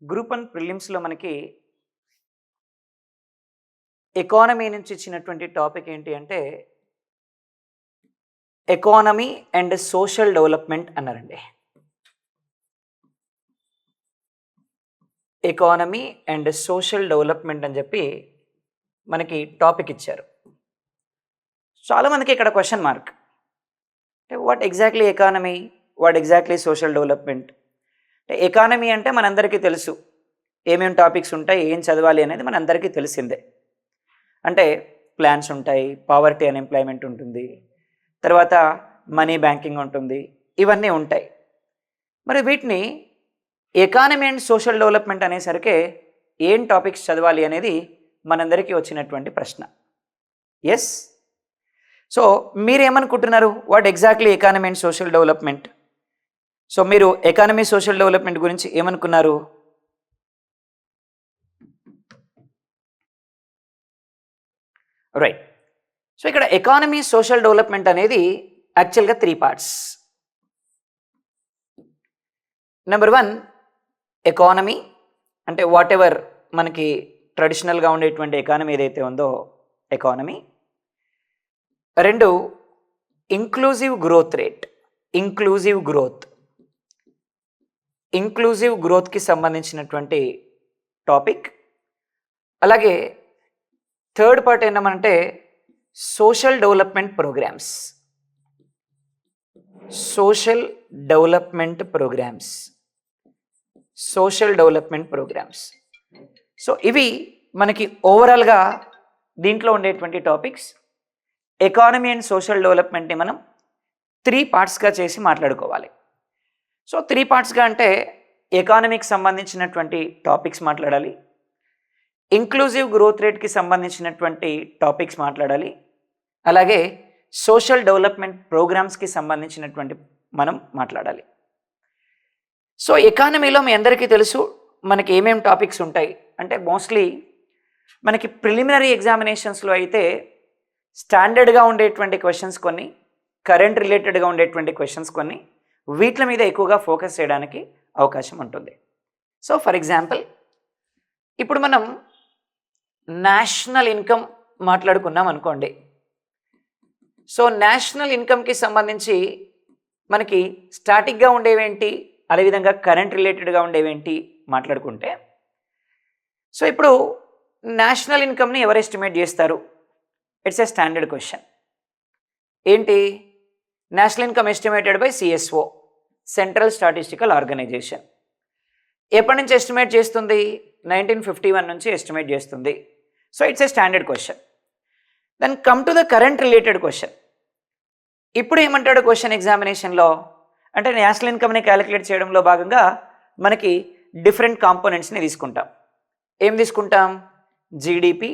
Group 1 ప్రిలిమ్స్‌లో మనకి economy నుంచి ఇచ్చినటువంటి టాపిక్ ఏంటి అంటే, ఎకానమీ అండ్ సోషల్ డెవలప్‌మెంట్ అన్నారండి. ఎకానమీ అండ్ సోషల్ డెవలప్‌మెంట్ అని చెప్పి మనకి టాపిక్ ఇచ్చారు. చాలామందికి ఇక్కడ question mark. What exactly economy? What exactly social development? Economy అంటే మనందరికీ తెలుసు. ఏమేం టాపిక్స్ ఉంటాయి, ఏం చదవాలి అనేది మనందరికీ తెలిసిందే. అంటే ప్లాన్స్ ఉంటాయి, పావర్టీ అన్‌ఎంప్లాయ్‌మెంట్ ఉంటుంది, తర్వాత మనీ బ్యాంకింగ్ ఉంటుంది, ఇవన్నీ ఉంటాయి. మరి వీటిని ఎకానమీ అండ్ సోషల్ డెవలప్‌మెంట్ అనేసరికి ఏం టాపిక్స్ చదవాలి అనేది మనందరికీ వచ్చినటువంటి ప్రశ్న. ఎస్. సో మీరేమనుకుంటున్నారు? What exactly economy and social development? So మీరు ఎకానమీ సోషల్ డెవలప్‌మెంట్ గురించి ఏమనుకున్నారు? రైట్. సో ఇక్కడ ఎకానమీ సోషల్ డెవలప్‌మెంట్ అనేది యాక్చువల్‌గా 3 పార్ట్స్. నెంబర్ 1 ఎకానమీ, అంటే వాట్ ఎవర్ మనకి ట్రెడిషనల్గా ఉండేటువంటి ఎకానమీ ఏదైతే ఉందో economy. 2 inclusive growth rate, inclusive గ్రోత్కి సంబంధించినటువంటి టాపిక్. అలాగే థర్డ్ పార్ట్ ఏంటంటే సోషల్ డెవలప్‌మెంట్ ప్రోగ్రామ్స్. సో ఇవి మనకి ఓవరాల్గా దీంట్లో ఉండేటువంటి టాపిక్స్. ఎకానమీ అండ్ సోషల్ డెవలప్‌మెంట్ని మనం 3 పార్ట్స్గా చేసి మాట్లాడుకోవాలి. సో 3 పార్ట్స్గా అంటే ఎకానమీకి సంబంధించినటువంటి టాపిక్స్ మాట్లాడాలి, ఇంక్లూజివ్ గ్రోత్ రేట్కి సంబంధించినటువంటి టాపిక్స్ మాట్లాడాలి, అలాగే సోషల్ డెవలప్‌మెంట్ ప్రోగ్రామ్స్కి సంబంధించినటువంటి మనం మాట్లాడాలి. సో ఎకానమీలో మీ అందరికీ తెలుసు మనకి ఏమేం టాపిక్స్ ఉంటాయి అంటే, మోస్ట్లీ మనకి ప్రిలిమినరీ ఎగ్జామినేషన్స్లో అయితే స్టాండర్డ్గా ఉండేటువంటి క్వశ్చన్స్ కొన్ని, కరెంట్ రిలేటెడ్గా ఉండేటువంటి క్వశ్చన్స్ కొన్ని, వీటి మీద ఎక్కువగా ఫోకస్ చేయడానికి అవకాశం ఉంటుంది. సో ఫర్ ఎగ్జాంపుల్ ఇప్పుడు మనం నేషనల్ ఇన్కమ్ మాట్లాడుకున్నాం అనుకోండి. సో నేషనల్ ఇన్కమ్కి సంబంధించి మనకి స్టాటిక్గా ఉండేవేంటి, అదేవిధంగా కరెంట్ రిలేటెడ్గా ఉండేవేంటి మాట్లాడుకుంటే, సో ఇప్పుడు నేషనల్ ఇన్కమ్ని ఎవరు ఎస్టిమేట్ చేస్తారు? It's a standard question. ఏంటి? National income estimated by CSO, central statistical organisation. ఎప్పటి నుంచి ఎస్టిమేట్ చేస్తుంది? 1951 నుంచి ఎస్టిమేట్ చేస్తుంది. So it's a standard question. Then come to the current related question. ఇప్పుడు ఏమంటాడు క్వశ్చన్ ఎగ్జామినేషన్లో అంటే, నేషనల్ ఇన్కమ్ని క్యాలిక్యులేట్ చేయడంలో భాగంగా మనకి డిఫరెంట్ కాంపోనెంట్స్ని తీసుకుంటాం. ఏం తీసుకుంటాం? GDP,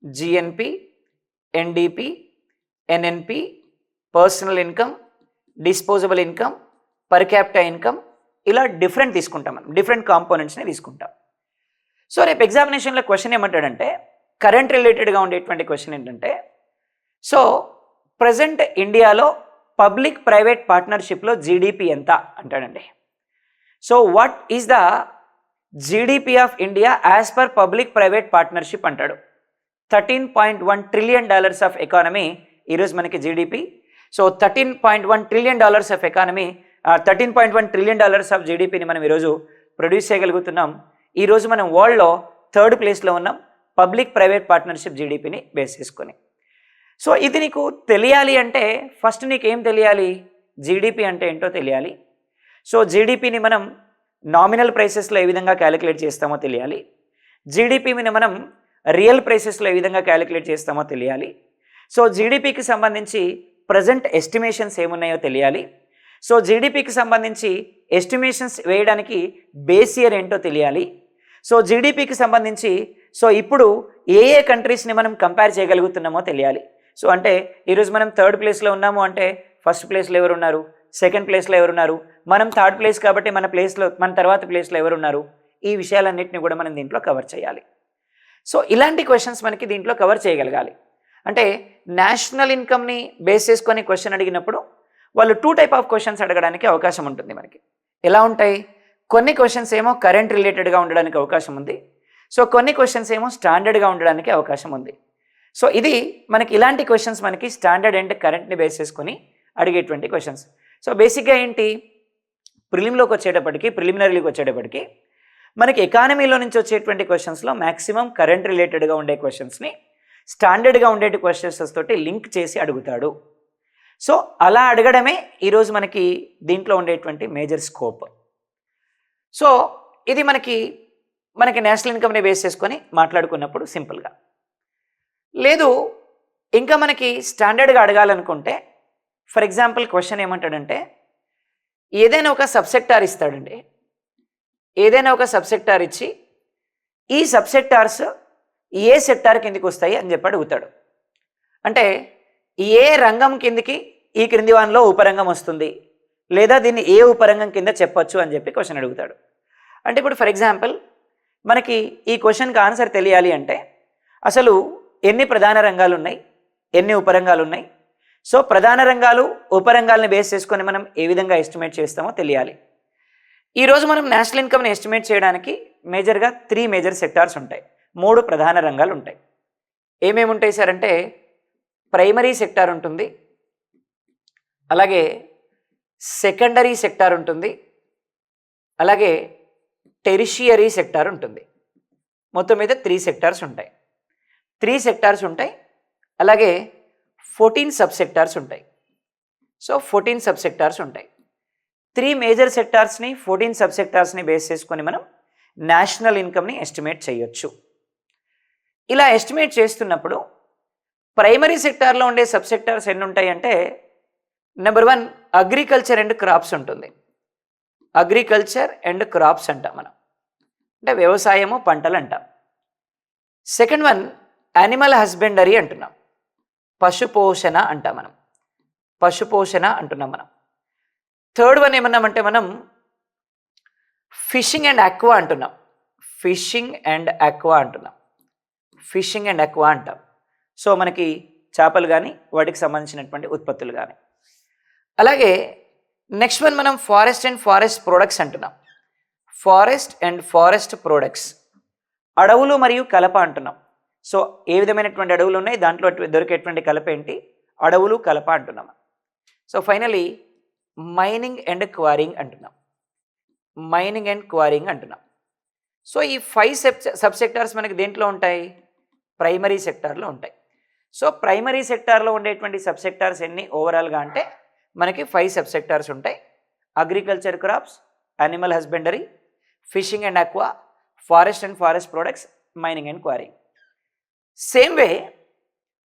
GNP, NDP, NNP, personal income, disposable income, per capita income, ఇలా డిఫరెంట్ తీసుకుంటాం. మనం డిఫరెంట్ కాంపోనెంట్స్ని తీసుకుంటాం. సో రేపు ఎగ్జామినేషన్లో క్వశ్చన్ ఏమంటాడంటే, కరెంట్ రిలేటెడ్గా ఉండేటువంటి క్వశ్చన్ ఏంటంటే, సో ప్రజెంట్ ఇండియాలో పబ్లిక్ ప్రైవేట్ పార్ట్నర్షిప్లో జీడిపి ఎంత అంటాడండి. So what is the GDP of India as per public private partnership అంటాడు. $13.1 ట్రిలియన్ ఆఫ్ ఎకానమీ ఈరోజు మనకి GDP. So $13.1 trillion of economy, $13.1 trillion of జీడిపిని మనం ఈరోజు ప్రొడ్యూస్ చేయగలుగుతున్నాం. ఈరోజు మనం వరల్డ్లో 3rd ప్లేస్లో ఉన్నాం పబ్లిక్ ప్రైవేట్ పార్ట్నర్షిప్ జీడిపిని బేస్ చేసుకొని. సో ఇది నీకు తెలియాలి అంటే ఫస్ట్ నీకు ఏం తెలియాలి? జీడిపి అంటే ఏంటో తెలియాలి. సో జీడిపిని మనం నామినల్ ప్రైసెస్లో ఏ విధంగా క్యాలిక్యులేట్ చేస్తామో తెలియాలి. జీడిపిని మనం రియల్ ప్రైసెస్లో ఏ విధంగా క్యాలిక్యులేట్ చేస్తామో తెలియాలి. సో జీడిపికి సంబంధించి ప్రజెంట్ ఎస్టిమేషన్స్ ఏమున్నాయో తెలియాలి. సో జీడిపికి సంబంధించి ఎస్టిమేషన్స్ వేయడానికి బేస్ ఇయర్ ఏంటో తెలియాలి. సో జీడిపికి సంబంధించి సో ఇప్పుడు ఏ ఏ కంట్రీస్ని మనం కంపేర్ చేయగలుగుతున్నామో తెలియాలి. సో అంటే ఈరోజు మనం 3rd ప్లేస్లో ఉన్నాము అంటే ఫస్ట్ ప్లేస్లో ఎవరున్నారు, సెకండ్ ప్లేస్లో ఎవరున్నారు, మనం 3rd ప్లేస్ కాబట్టి మన తర్వాత ప్లేస్లో ఎవరున్నారు, ఈ విషయాలన్నింటినీ కూడా మనం దీంట్లో కవర్ చేయాలి. సో ఇలాంటి క్వశ్చన్స్ మనకి దీంట్లో కవర్ చేయగలగాలి. అంటే నేషనల్ ఇన్కమ్ని బేస్ చేసుకొని క్వశ్చన్ అడిగినప్పుడు వాళ్ళు 2 టైప్ ఆఫ్ క్వశ్చన్స్ అడగడానికి అవకాశం ఉంటుంది మనకి. ఎలా ఉంటాయి? కొన్ని క్వశ్చన్స్ ఏమో కరెంట్ రిలేటెడ్గా ఉండడానికి అవకాశం ఉంది. సో కొన్ని క్వశ్చన్స్ ఏమో స్టాండర్డ్గా ఉండడానికి అవకాశం ఉంది. సో ఇది మనకి ఇలాంటి క్వశ్చన్స్ మనకి స్టాండర్డ్ అండ్ కరెంట్ని బేస్ చేసుకొని అడిగేటువంటి క్వశ్చన్స్. సో బేసిక్గా ఏంటి, ప్రిలిమ్లోకి వచ్చేటప్పటికి, ప్రిలిమినరీలోకి వచ్చేటప్పటికి మనకి ఎకానమీలో నుంచి వచ్చేటువంటి క్వశ్చన్స్లో మ్యాక్సిమం కరెంట్ రిలేటెడ్గా ఉండే క్వశ్చన్స్ని స్టాండర్డ్గా ఉండే క్వశ్చన్స్ తోటి లింక్ చేసి అడుగుతాడు. సో అలా అడగడమే ఈరోజు మనకి దీంట్లో ఉండేటువంటి మేజర్ స్కోప్. సో ఇది మనకి నేషనల్ ఇన్కమ్ని బేస్ చేసుకొని మాట్లాడుకున్నప్పుడు సింపుల్గా. లేదు ఇంకా మనకి స్టాండర్డ్గా అడగాలనుకుంటే, ఫర్ ఎగ్జాంపుల్ క్వశ్చన్ ఏమంటాడంటే, ఏదైనా ఒక సబ్సెక్టార్ ఇస్తాడండి. ఏదైనా ఒక సబ్సెక్టార్ ఇచ్చి ఈ సబ్సెక్టార్స్ ఏ సెక్టార్ కిందికి వస్తాయి అని చెప్పి అడుగుతాడు. అంటే ఏ రంగం కిందికి ఈ క్రింది వానిలో ఉపరంగం వస్తుంది, లేదా దీన్ని ఏ ఉపరంగం కింద చెప్పొచ్చు అని చెప్పి క్వశ్చన్ అడుగుతాడు. అంటే ఇప్పుడు ఫర్ ఎగ్జాంపుల్ మనకి ఈ క్వశ్చన్కి ఆన్సర్ తెలియాలి అంటే అసలు ఎన్ని ప్రధాన రంగాలు ఉన్నాయి, ఎన్ని ఉపరంగాలు ఉన్నాయి. సో ప్రధాన రంగాలు ఉపరంగాలను బేస్ చేసుకొని మనం ఏ విధంగా ఎస్టిమేట్ చేస్తామో తెలియాలి. ఈరోజు మనం నేషనల్ ఇన్కమ్ని ఎస్టిమేట్ చేయడానికి మేజర్గా 3 మేజర్ సెక్టార్స్ ఉంటాయి, 3 ప్రధాన రంగాలు ఉంటాయి. ఏమేమి ఉంటాయి సార్ అంటే, ప్రైమరీ సెక్టార్ ఉంటుంది, అలాగే సెకండరీ సెక్టార్ ఉంటుంది, అలాగే టెరిషియరీ సెక్టార్ ఉంటుంది. మొత్తం మీద 3 సెక్టార్స్ ఉంటాయి. 3 సెక్టార్స్ ఉంటాయి, అలాగే 14 సబ్ సెక్టార్స్ ఉంటాయి. సో 14 సబ్ సెక్టార్స్ ఉంటాయి. 3 మేజర్ సెక్టార్స్ని 14 సబ్ సెక్టార్స్ని బేస్ చేసుకొని మనం నేషనల్ ఇన్కమ్ని ఎస్టిమేట్ చేయొచ్చు. ఇలా ఎస్టిమేట్ చేస్తున్నప్పుడు ప్రైమరీ సెక్టార్లో ఉండే సబ్ సెక్టార్స్ ఎన్ని ఉంటాయి అంటే, నెంబర్ 1 అగ్రికల్చర్ అండ్ క్రాప్స్ ఉంటుంది. అగ్రికల్చర్ అండ్ క్రాప్స్ అంటాం మనం, అంటే వ్యవసాయము పంటలు అంటాం. సెకండ్ 1 యానిమల్ హస్బెండరీ అంటున్నాం, పశుపోషణ అంటాం మనం, పశుపోషణ అంటున్నాం మనం. థర్డ్ 1 ఏమన్నామంటే మనం ఫిషింగ్ అండ్ అక్వా అంటున్నాం, ఫిషింగ్ అండ్ అక్వా అంటున్నాం, ఫిషింగ్ అండ్ అక్వా అంటాం. సో మనకి చేపలు కానీ వాటికి సంబంధించినటువంటి ఉత్పత్తులు కానీ. అలాగే నెక్స్ట్ 1 మనం ఫారెస్ట్ అండ్ ఫారెస్ట్ ప్రొడక్ట్స్ అంటున్నాం, ఫారెస్ట్ అండ్ ఫారెస్ట్ ప్రొడక్ట్స్, అడవులు మరియు కలప అంటున్నాం. సో ఏ విధమైనటువంటి అడవులు ఉన్నాయి, దాంట్లో దొరికేటువంటి కలప ఏంటి, అడవులు కలప అంటున్నాం. So finally mining and quarrying అంటున్నాం, మైనింగ్ అండ్ క్వారింగ్ అంటున్నాం. సో ఈ 5 సబ్ సెక్టార్స్ మనకి దేంట్లో ఉంటాయి, ప్రైమరీ సెక్టార్లో ఉంటాయి. సో ప్రైమరీ సెక్టార్లో ఉండేటువంటి సబ్ సెక్టార్స్ ఎన్ని ఓవరాల్గా అంటే మనకి 5 సబ్ సెక్టార్స్ ఉంటాయి. Agriculture crops, animal husbandry, fishing and aqua, forest and forest products, mining and quarrying. Same way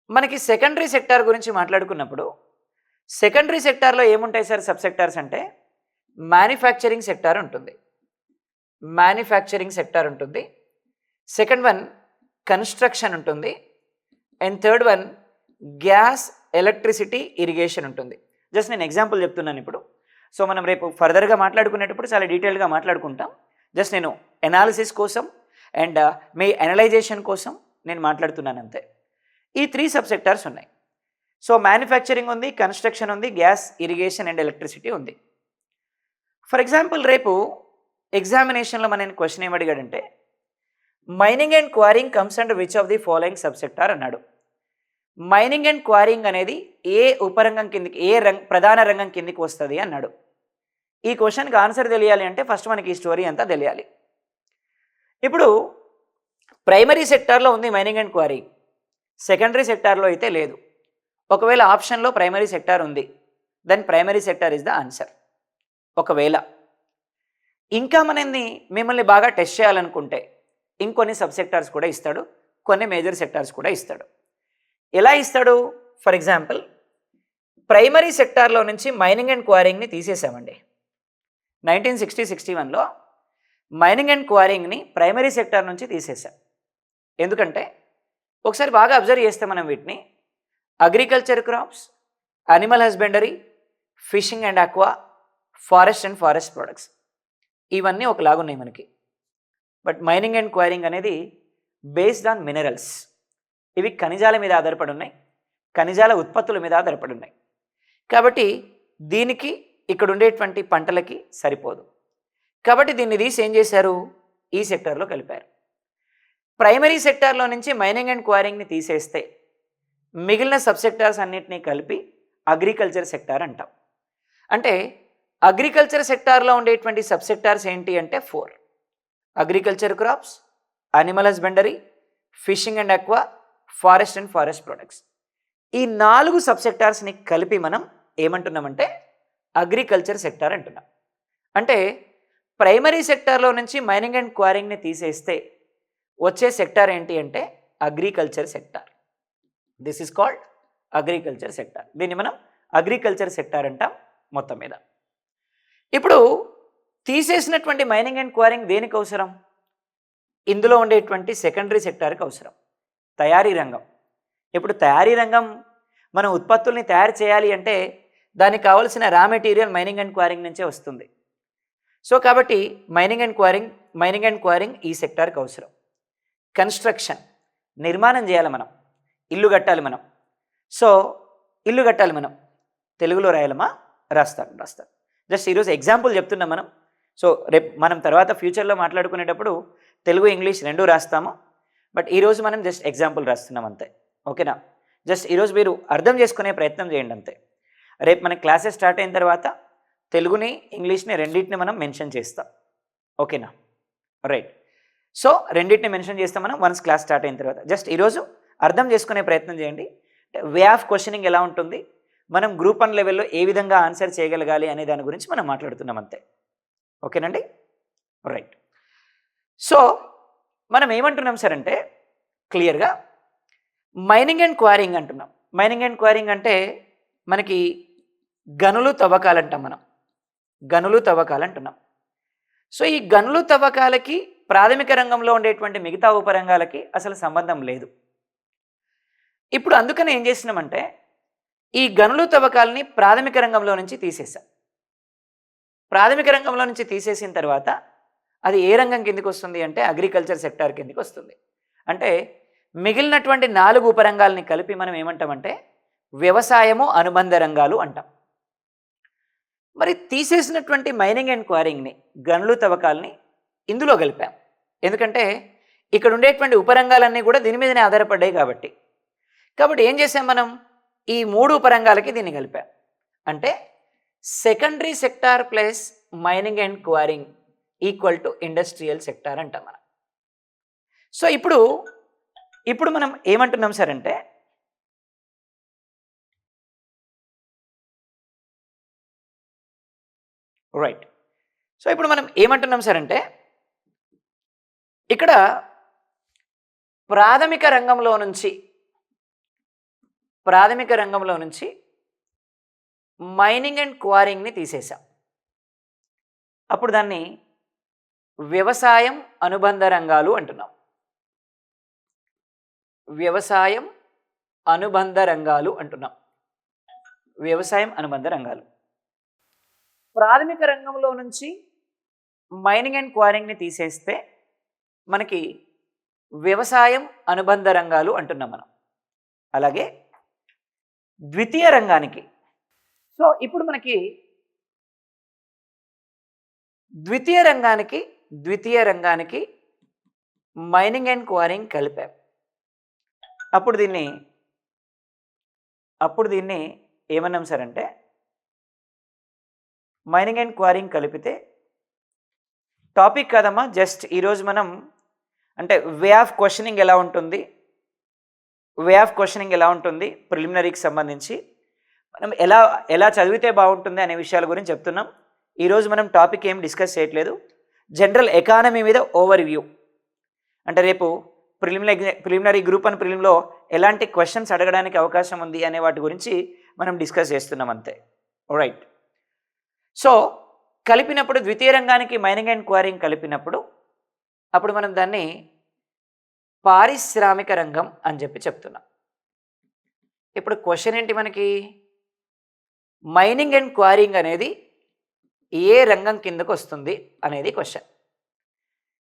మనకి సెకండరీ సెక్టార్ గురించి మాట్లాడుకున్నప్పుడు, సెకండరీ సెక్టార్లో ఏముంటాయి సార్ సబ్ సెక్టార్స్ అంటే, మ్యానుఫ్యాక్చరింగ్ సెక్టార్ ఉంటుంది, మ్యానుఫ్యాక్చరింగ్ సెక్టార్ ఉంటుంది. సెకండ్ 1 కన్స్ట్రక్షన్ ఉంటుంది, and third 1 gas, electricity, irrigation ఉంటుంది. జస్ట్ నేను ఎగ్జాంపుల్ చెప్తున్నాను ఇప్పుడు. సో మనం రేపు ఫర్దర్గా మాట్లాడుకునేటప్పుడు చాలా డీటెయిల్గా మాట్లాడుకుంటాం. జస్ట్ నేను ఎనాలిసిస్ కోసం అండ్ మీ అనలైజేషన్ కోసం నేను మాట్లాడుతున్నాను అంతే. ఈ 3 సబ్ సెక్టార్స్ ఉన్నాయి. సో మ్యానుఫ్యాక్చరింగ్ ఉంది, కన్స్ట్రక్షన్ ఉంది, గ్యాస్, ఇరిగేషన్ అండ్ ఎలక్ట్రిసిటీ ఉంది. ఫర్ ఎగ్జాంపుల్ రేపు ఎగ్జామినేషన్లో మన క్వశ్చన్ ఏమడిగాడంటే, mining and quarrying comes under which of the following sub sector అన్నాడు. మైనింగ్ అండ్ క్వారింగ్ అనేది ఏ ఉపరంగం కిందికి, ఏ ప్రధాన రంగం కిందికి వస్తుంది అన్నాడు. ఈ క్వశ్చన్కి ఆన్సర్ తెలియాలి అంటే ఫస్ట్ మనకి ఈ స్టోరీ అంతా తెలియాలి. ఇప్పుడు ప్రైమరీ సెక్టార్లో ఉంది మైనింగ్ అండ్ క్వారింగ్, సెకండరీ సెక్టార్లో అయితే లేదు. ఒకవేళ ఆప్షన్లో ప్రైమరీ సెక్టార్ ఉంది, then primary sector is the answer. ఒకవేళ ఇంకా మిమ్మల్ని బాగా టెస్ట్ చేయాలనుకుంటే ఇంకొన్ని సబ్ సెక్టార్స్ కూడా ఇస్తాడు, కొన్ని మేజర్ సెక్టార్స్ కూడా ఇస్తాడు. ఎలా ఇస్తాడు? ఫర్ ఎగ్జాంపుల్ ప్రైమరీ సెక్టార్లో నుంచి మైనింగ్ అండ్ క్వారింగ్ని తీసేసామండి. 1960-61లో మైనింగ్ అండ్ క్వారింగ్ని ప్రైమరీ సెక్టార్ నుంచి తీసేసాం. ఎందుకంటే ఒకసారి బాగా అబ్జర్వ్ చేస్తే మనం వీటిని agriculture crops, animal husbandry, fishing and aqua, forest and forest products, ఇవన్నీ ఒకలాగున్నాయి మనకి. బట్ మైనింగ్ అండ్ క్వైరింగ్ అనేది బేస్డ్ ఆన్ మినరల్స్, ఇవి ఖనిజాల మీద ఆధారపడి ఉన్నాయి, ఖనిజాల ఉత్పత్తుల మీద ఆధారపడి ఉన్నాయి. కాబట్టి దీనికి ఇక్కడ ఉండేటువంటి పంటలకి సరిపోదు. కాబట్టి దీన్ని తీసి ఏం చేశారు, ఈ సెక్టార్లో కలిపారు. ప్రైమరీ సెక్టార్లో నుంచి మైనింగ్ అండ్ క్వారింగ్ని తీసేస్తే మిగిలిన సబ్సెక్టార్స్ అన్నింటినీ కలిపి అగ్రికల్చర్ సెక్టార్ అంటాం. అంటే అగ్రికల్చర్ సెక్టార్లో ఉండేటువంటి సబ్సెక్టార్స్ ఏంటి అంటే 4: agriculture crops, animal husbandry, fishing and aqua, forest and forest products. ఈ 4 సబ్సెక్టార్స్ని కలిపి మనం ఏమంటున్నామంటే అగ్రికల్చర్ సెక్టార్ అంటున్నాం. అంటే ప్రైమరీ సెక్టార్లో నుంచి మైనింగ్ అండ్ క్వారింగ్ని తీసేస్తే వచ్చే సెక్టార్ ఏంటి అంటే agriculture sector. This is called agriculture sector. దీన్ని మనం అగ్రికల్చర్ సెక్టార్ అంటాం మొత్తం మీద. ఇప్పుడు తీసేసినటువంటి మైనింగ్ అండ్ క్వారింగ్ దేనికి అవసరం? ఇందులో ఉండేటువంటి సెకండరీ సెక్టార్కి అవసరం, తయారీ రంగం. ఇప్పుడు తయారీ రంగం మన ఉత్పత్తుల్ని తయారు చేయాలి అంటే దానికి కావాల్సిన raw material mining and quarrying నుంచే వస్తుంది. సో కాబట్టి మైనింగ్ అండ్ క్వారింగ్ ఈ సెక్టార్కి అవసరం. కన్స్ట్రక్షన్, నిర్మాణం చేయాలి మనం, ఇల్లు కట్టాలి మనం. సో ఇల్లు కట్టాలి మనం, తెలుగులో రాయాలమా? రాస్తాను. జస్ట్ ఈరోజు ఎగ్జాంపుల్ చెప్తున్నాం మనం. సో రేపు మనం తర్వాత ఫ్యూచర్లో మాట్లాడుకునేటప్పుడు తెలుగు ఇంగ్లీష్ రెండూ రాస్తాము. బట్ ఈరోజు మనం జస్ట్ ఎగ్జాంపుల్ రాస్తున్నాం అంతే. ఓకేనా? జస్ట్ ఈరోజు మీరు అర్థం చేసుకునే ప్రయత్నం చేయండి అంతే. రేపు మన క్లాసెస్ స్టార్ట్ అయిన తర్వాత తెలుగుని ఇంగ్లీష్ని రెండింటిని మనం మెన్షన్ చేస్తాం. ఓకేనా? రైట్. సో రెండింటిని మెన్షన్ చేస్తాం మనం వన్స్ క్లాస్ స్టార్ట్ అయిన తర్వాత. జస్ట్ ఈరోజు అర్థం చేసుకునే ప్రయత్నం చేయండి. వే ఆఫ్ క్వశ్చనింగ్ ఎలా ఉంటుంది, మనం గ్రూప్ 1 లెవెల్లో ఏ విధంగా ఆన్సర్ చేయగలగాలి అనే దాని గురించి మనం మాట్లాడుతున్నాం అంతే. ఓకేనండి? రైట్. సో మనం ఏమంటున్నాం సార్ అంటే క్లియర్గా మైనింగ్ అండ్ క్వారింగ్ అంటున్నాం. మైనింగ్ అండ్ క్వారింగ్ అంటే మనకి గనులు తవ్వకాలంటాం మనం, గనులు తవ్వకాలంటున్నాం. సో ఈ గనులు తవ్వకాలకి ప్రాథమిక రంగంలో ఉండేటువంటి మిగతా ఉపరంగాలకి అసలు సంబంధం లేదు. ఇప్పుడు అందుకని ఏం చేసినామంటే ఈ గనులు తవ్వకాలని ప్రాథమిక రంగంలో నుంచి తీసేసాం. ప్రాథమిక రంగంలో నుంచి తీసేసిన తర్వాత అది ఏ రంగం కిందకి వస్తుంది అంటే అగ్రికల్చర్ సెక్టార్ కిందకి వస్తుంది. అంటే మిగిలినటువంటి 4 ఉపరంగాలని కలిపి మనం ఏమంటామంటే వ్యవసాయము అనుబంధ రంగాలు అంటాం. మరి తీసేసినటువంటి మైనింగ్ అండ్ క్వారింగ్ని, గనులు తవ్వకాలని ఇందులో కలిపాం. ఎందుకంటే ఇక్కడ ఉండేటువంటి ఉపరంగాలన్నీ కూడా దీని మీదనే ఆధారపడ్డాయి కాబట్టి ఏం చేసాం మనం, ఈ 3 ఉపరంగాలకి దీన్ని కలిపాం. అంటే secondary sector plus mining and quarrying equal to industrial sector అంటాం మనం. సో ఇప్పుడు మనం ఏమంటున్నాం సార్ అంటే రైట్. సో ఇప్పుడు మనం ఏమంటున్నాం సార్ అంటే ఇక్కడ ప్రాథమిక రంగంలో నుంచి మైనింగ్ అండ్ క్వారింగ్ని తీసేసాం. అప్పుడు దాన్ని వ్యవసాయం అనుబంధ రంగాలు అంటున్నాం. వ్యవసాయం అనుబంధ రంగాలు అంటున్నాం. వ్యవసాయం అనుబంధ రంగాలు. ప్రాథమిక రంగంలో నుంచి మైనింగ్ అండ్ క్వారింగ్ని తీసేస్తే మనకి వ్యవసాయం అనుబంధ రంగాలు అంటున్నాం మనం. అలాగే ద్వితీయ రంగానికి, సో ఇప్పుడు మనకి ద్వితీయ రంగానికి మైనింగ్ అండ్ క్వారింగ్ కలిపాం. అప్పుడు దీన్ని ఏమన్నాం సార్ అంటే మైనింగ్ అండ్ క్వారింగ్ కలిపితే టాపిక్ కాదమ్మా, జస్ట్ ఈరోజు మనం అంటే వే ఆఫ్ క్వశ్చనింగ్ ఎలా ఉంటుంది ప్రిలిమినరీకి సంబంధించి మనం ఎలా చదివితే బాగుంటుంది అనే విషయాల గురించి చెప్తున్నాం. ఈరోజు మనం టాపిక్ ఏం డిస్కస్ చేయట్లేదు. జనరల్ ఎకానమీ మీద ఓవర్ వ్యూ, అంటే రేపు ప్రిలిమినరీ గ్రూప్ 1 ప్రిలిమ్లో ఎలాంటి క్వశ్చన్స్ అడగడానికి అవకాశం ఉంది అనే వాటి గురించి మనం డిస్కస్ చేస్తున్నాం అంతే. రైట్. సో కలిపినప్పుడు ద్వితీయ రంగానికి మైనింగ్ అండ్ క్వారింగ్ కలిపినప్పుడు అప్పుడు మనం దాన్ని పారిశ్రామిక రంగం అని చెప్తున్నాం. ఇప్పుడు క్వశ్చన్ ఏంటి మనకి, మైనింగ్ అండ్ క్వారింగ్ అనేది ఏ రంగం కిందకు వస్తుంది అనేది క్వశ్చన్.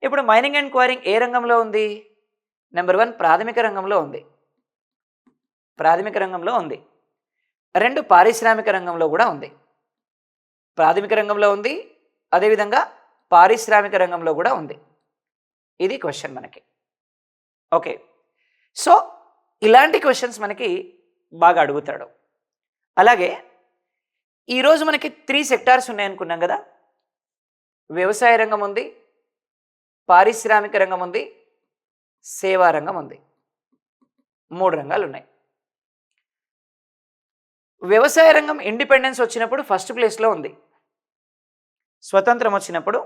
ఇప్పుడు మైనింగ్ అండ్ క్వారింగ్ ఏ రంగంలో ఉంది? నెంబర్ 1 ప్రాథమిక రంగంలో ఉంది. 2 పారిశ్రామిక రంగంలో కూడా ఉంది. ప్రాథమిక రంగంలో ఉంది, అదేవిధంగా పారిశ్రామిక రంగంలో కూడా ఉంది. ఇది క్వశ్చన్ మనకి. ఓకే, సో ఇలాంటి క్వశ్చన్స్ మనకి బాగా అడుగుతాడు. అలాగే ఈరోజు మనకి 3 సెక్టార్స్ ఉన్నాయనుకున్నాం కదా. వ్యవసాయ రంగం ఉంది, పారిశ్రామిక రంగం ఉంది, సేవా రంగం ఉంది. 3 రంగాలు ఉన్నాయి. వ్యవసాయ రంగం ఇండిపెండెన్స్ వచ్చినప్పుడు ఫస్ట్ ప్లేస్లో ఉంది. స్వతంత్రం వచ్చినప్పుడు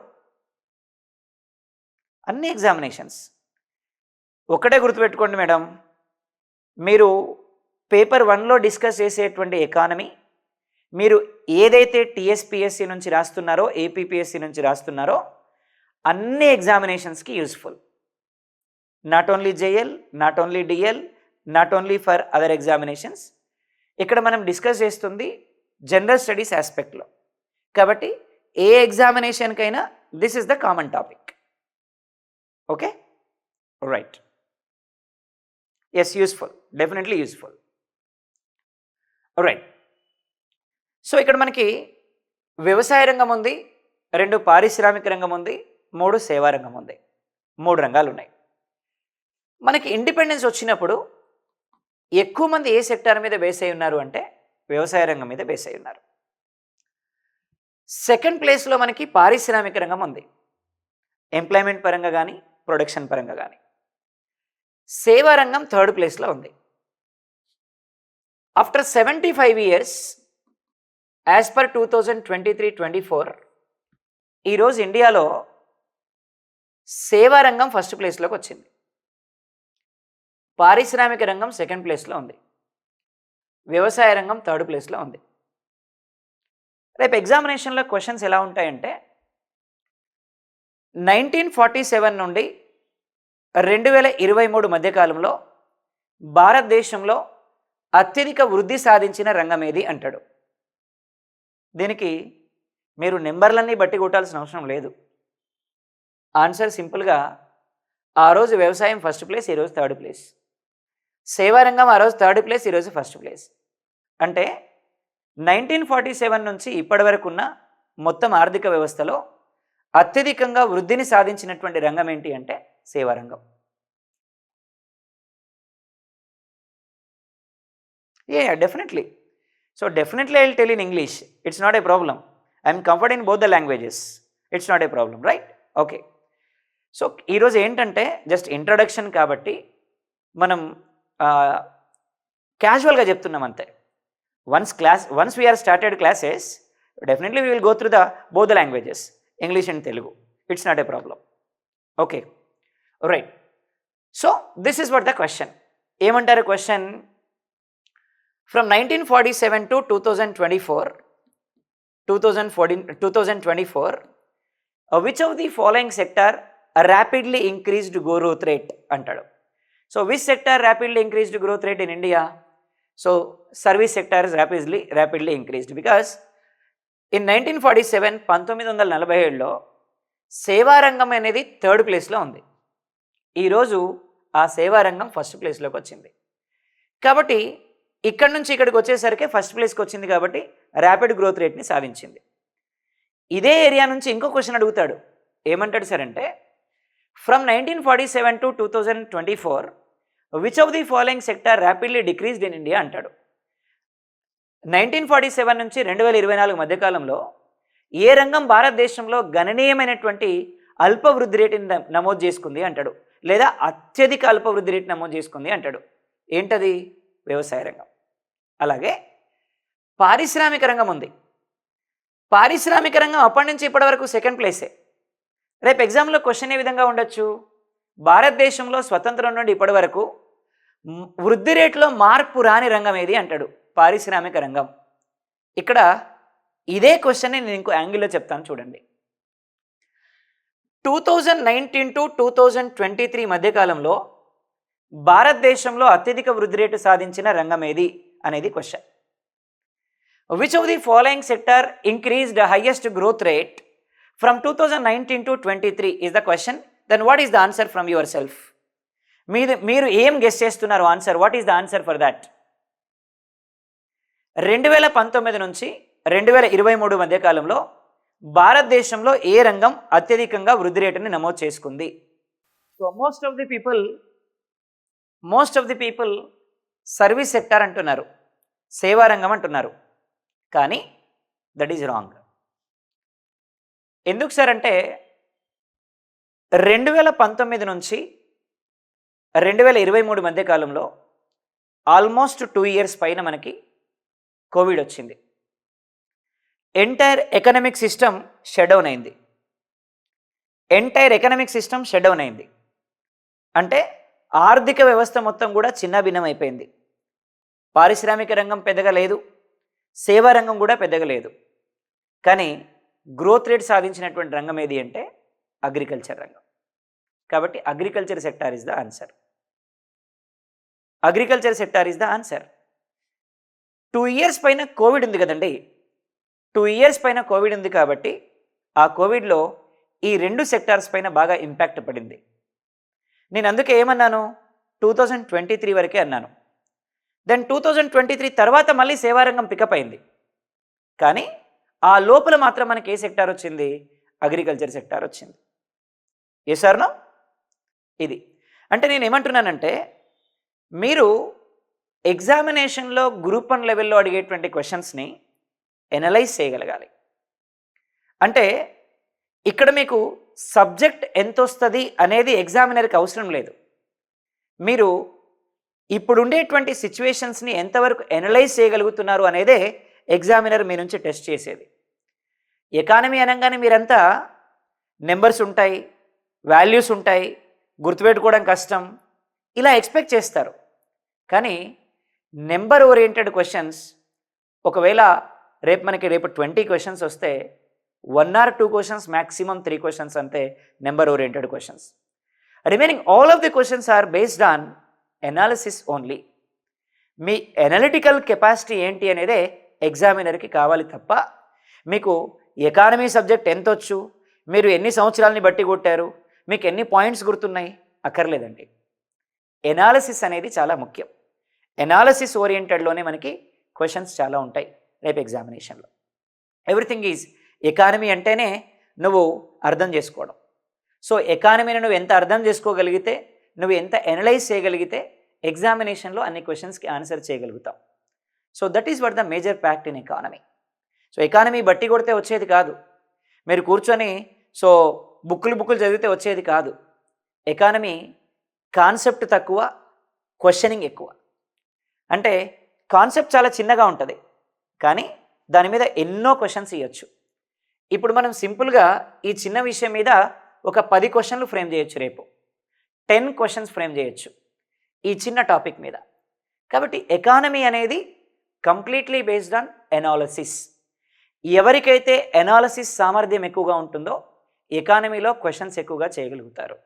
అన్ని ఎగ్జామినేషన్స్ ఒకటే గుర్తుపెట్టుకోండి మేడం, మీరు పేపర్ 1లో డిస్కస్ చేసేటువంటి ఎకానమీ మీరు ఏదైతే టీఎస్పిఎస్సి నుంచి రాస్తున్నారో, ఏపీపీఎస్సి నుంచి రాస్తున్నారో అన్ని ఎగ్జామినేషన్స్కి useful. Not only JL, not only DL, not only for other examinations. ఇక్కడ మనం డిస్కస్ చేస్తుంది జనరల్ స్టడీస్ ఆస్పెక్ట్లో. కాబట్టి ఏ ఎగ్జామినేషన్కైనా this is the common topic. Okay, right, yes, useful, definitely useful. Right, so ఇక్కడ మనకి వ్యవసాయ రంగం ఉంది, 2 పారిశ్రామిక రంగం ఉంది, 3 సేవా రంగం ఉంది. 3 రంగాలు ఉన్నాయి. మనకి ఇండిపెండెన్స్ వచ్చినప్పుడు ఎక్కువ మంది ఏ సెక్టార్ మీద బేస్ అయి ఉన్నారు అంటే వ్యవసాయ రంగం మీద బేస్ అయి ఉన్నారు. సెకండ్ ప్లేస్లో మనకి పారిశ్రామిక రంగం ఉంది, ఎంప్లాయ్మెంట్ పరంగా కానీ ప్రొడక్షన్ పరంగా కానీ. సేవా రంగం థర్డ్ ప్లేస్లో ఉంది. ఆఫ్టర్ 75 years యాజ్ పర్ 2023-24 ఈరోజు ఇండియాలో సేవా రంగం ఫస్ట్ ప్లేస్లోకి వచ్చింది, పారిశ్రామిక రంగం సెకండ్ ప్లేస్లో ఉంది, వ్యవసాయ రంగం థర్డ్ ప్లేస్లో ఉంది. రేపు ఎగ్జామినేషన్లో క్వశ్చన్స్ ఎలా ఉంటాయంటే 1947 నుండి 2023 మధ్యకాలంలో భారతదేశంలో అత్యధిక వృద్ధి సాధించిన రంగం ఏది అంటాడు. దీనికి మీరు నెంబర్లన్నీ బట్టి కొట్టాల్సిన అవసరం లేదు. ఆన్సర్ సింపుల్గా ఆ రోజు వ్యవసాయం ఫస్ట్ ప్లేస్, ఈరోజు థర్డ్ ప్లేస్. సేవా రంగం ఆ రోజు థర్డ్ ప్లేస్, ఈరోజు ఫస్ట్ ప్లేస్. అంటే 1947 నుంచి ఇప్పటి వరకు ఉన్న మొత్తం ఆర్థిక వ్యవస్థలో అత్యధికంగా వృద్ధిని సాధించినటువంటి రంగం ఏంటి అంటే సేవా రంగం. Definitely. So definitely I will tell in English, it's not a problem. I'm comfort in both the languages, it's not a problem, right? Okay, so ఈరోజు ఏంటంటే జస్ట్ ఇంట్రడక్షన్ కాబట్టి మనం క్యాజువల్గా చెప్తున్నాం అంతే. Once we are started classes definitely we will go through the both the languages, English and Telugu. It's not a problem. Okay, right. So this is what the question. ఏమంటారు question? From 1947 to 2024, which of the following sector rapidly increased growth rate అంటాడు. So which sector rapidly increased growth rate in India? So service sector is rapidly increased because in 1947 1947లో సేవా రంగం అనేది third ప్లేస్లో ఉంది. ఈరోజు ఆ సేవా రంగం ఫస్ట్ ప్లేస్లోకి వచ్చింది. కాబట్టి ఇక్కడ నుంచి ఇక్కడికి వచ్చేసరికి ఫస్ట్ ప్లేస్కి వచ్చింది కాబట్టి ర్యాపిడ్ గ్రోత్ రేట్ని సాధించింది. ఇదే ఏరియా నుంచి ఇంకో క్వశ్చన్ అడుగుతాడు. ఏమంటాడు సార్ అంటే from 1947 to 2024 which of the following sector rapidly decreased in India అంటాడు. 1947 నుంచి 2024 మధ్యకాలంలో ఏ రంగం భారతదేశంలో గణనీయమైనటువంటి అల్ప వృద్ధి రేటుని నమోదు చేసుకుంది అంటాడు, లేదా అత్యధిక అల్ప వృద్ధి రేటు నమోదు చేసుకుంది అంటాడు. ఏంటది? వ్యవసాయ రంగం. అలాగే పారిశ్రామిక రంగం ఉంది. పారిశ్రామిక రంగం అప్పటి నుంచి ఇప్పటి వరకు సెకండ్ ప్లేసే. రేపు ఎగ్జామ్లో క్వశ్చన్ ఏ విధంగా ఉండొచ్చు? భారతదేశంలో స్వతంత్రం నుండి ఇప్పటి వరకు వృద్ధి రేటులో మార్పు రాని రంగం ఏది అంటాడు, పారిశ్రామిక రంగం. ఇక్కడ ఇదే క్వశ్చన్ని నేను ఇంకో యాంగిల్లో చెప్తాను చూడండి. 2019 to 2023 మధ్యకాలంలో భారతదేశంలో అత్యధిక వృద్ధి రేటు సాధించిన రంగం ఏది అనేది question. Which of the following sector increased highest growth rate from 2019 to 23 is the question. Then what is the answer from yourself? మీరు ఏం గెస్ చేస్తున్నారు answer? What is the answer for that? 2019 నుంచి 2023 మధ్యకాలంలో భారతదేశంలో ఏ రంగం అత్యధికంగా వృద్ధి రేటుని నమోదు చేసుకుంది? So most of the people service sector అంటున్నారు, సేవా రంగం అంటున్నారు. కానీ దట్ ఈజ్ రాంగ్. ఎందుకు సార్ అంటే 2019 నుంచి 2023 మధ్య కాలంలో ఆల్మోస్ట్ 2 ఇయర్స్ పైన మనకి కోవిడ్ వచ్చింది. Entire economic system shut down అయింది. అంటే ఆర్థిక వ్యవస్థ మొత్తం కూడా చిన్నాభిన్నం అయిపోయింది. పారిశ్రామిక రంగం పెద్దగా లేదు, సేవా రంగం కూడా పెద్దగా లేదు. కానీ గ్రోత్ రేట్ సాధించినటువంటి రంగం ఏది అంటే అగ్రికల్చర్ రంగం. కాబట్టి agriculture sector is the answer. 2 years పైన కోవిడ్ ఉంది కదండి. 2 ఇయర్స్ పైన కోవిడ్ ఉంది కాబట్టి ఆ కోవిడ్లో ఈ 2 సెక్టార్స్ పైన బాగా ఇంపాక్ట్ పడింది. నేను అందుకే ఏమన్నాను, 2023 వరకే అన్నాను. దెన్ 2023 తర్వాత మళ్ళీ సేవారంగం పికప్ అయింది. కానీ ఆ లోపల మాత్రం మనకి ఏ సెక్టార్ వచ్చింది? అగ్రికల్చర్ సెక్టార్ వచ్చింది. ఏ సార్నో ఇది అంటే నేను ఏమంటున్నానంటే, మీరు ఎగ్జామినేషన్లో గ్రూప్ 1 లెవెల్లో అడిగేటువంటి క్వశ్చన్స్ని ఎనలైజ్ చేయగలగాలి. అంటే ఇక్కడ మీకు సబ్జెక్ట్ ఎంత వస్తుంది అనేది ఎగ్జామినర్కి అవసరం లేదు. మీరు ఇప్పుడుండేటువంటి సిచ్యువేషన్స్ని ఎంతవరకు ఎనలైజ్ చేయగలుగుతున్నారు అనేదే ఎగ్జామినర్ మీ నుంచి టెస్ట్ చేసేది. ఎకానమీ అనగానే మీరంతా నెంబర్స్ ఉంటాయి, వాల్యూస్ ఉంటాయి, గుర్తుపెట్టుకోవడం కష్టం, ఇలా ఎక్స్పెక్ట్ చేస్తారు. కానీ నెంబర్ ఓరియంటెడ్ క్వశ్చన్స్ ఒకవేళ రేపు 20 క్వశ్చన్స్ వస్తే 1 or 2 క్వశ్చన్స్, మ్యాక్సిమం 3 క్వశ్చన్స్ అంతే number oriented questions. Remaining all of the questions are based on analysis only. మీ ఎనలిటికల్ కెపాసిటీ ఏంటి అనేదే ఎగ్జామినర్కి కావాలి తప్ప మీకు ఎకానమీ సబ్జెక్ట్ ఎంత వచ్చు, మీరు ఎన్ని సంవత్సరాలని బట్టి కొట్టారు, మీకు ఎన్ని పాయింట్స్ గుర్తున్నాయి అక్కర్లేదండి. ఎనాలిసిస్ అనేది చాలా ముఖ్యం. ఎనాలిసిస్ ఓరియంటెడ్లోనే మనకి క్వశ్చన్స్ చాలా ఉంటాయి రేపు ఎగ్జామినేషన్లో. ఎవ్రీథింగ్ ఈజ్ ఎకానమీ అంటేనే నువ్వు అర్థం చేసుకోవడం. సో ఎకానమీని నువ్వు ఎంత అర్థం చేసుకోగలిగితే, నువ్వు ఎంత ఎనలైజ్ చేయగలిగితే ఎగ్జామినేషన్లో అన్ని క్వశ్చన్స్కి ఆన్సర్ చేయగలుగుతాం. So that is what the major fact in economy. So economy బట్టి కొడితే వచ్చేది కాదు, మీరు కూర్చొని సో బుక్కులు చదివితే వచ్చేది కాదు. ఎకానమీ కాన్సెప్ట్ తక్కువ, క్వశ్చనింగ్ ఎక్కువ. అంటే కాన్సెప్ట్ చాలా చిన్నగా ఉంటుంది, కానీ దాని మీద ఎన్నో క్వశ్చన్స్ ఇవ్వచ్చు. ఇప్పుడు మనం సింపుల్గా ఈ చిన్న విషయం మీద ఒక 10 క్వశ్చన్లు ఫ్రేమ్ చేయొచ్చు, రేపు 10 క్వశ్చన్స్ ఫ్రేమ్ చేయొచ్చు ఈ చిన్న టాపిక్ మీద. కాబట్టి ఎకానమీ అనేది కంప్లీట్లీ బేస్డ్ ఆన్ ఎనాలిసిస్. ఎవరికైతే ఎనాలిసిస్ సామర్థ్యం ఎక్కువగా ఉంటుందో ఎకానమీలో క్వశ్చన్స్ ఎక్కువగా చేయగలుగుతారు.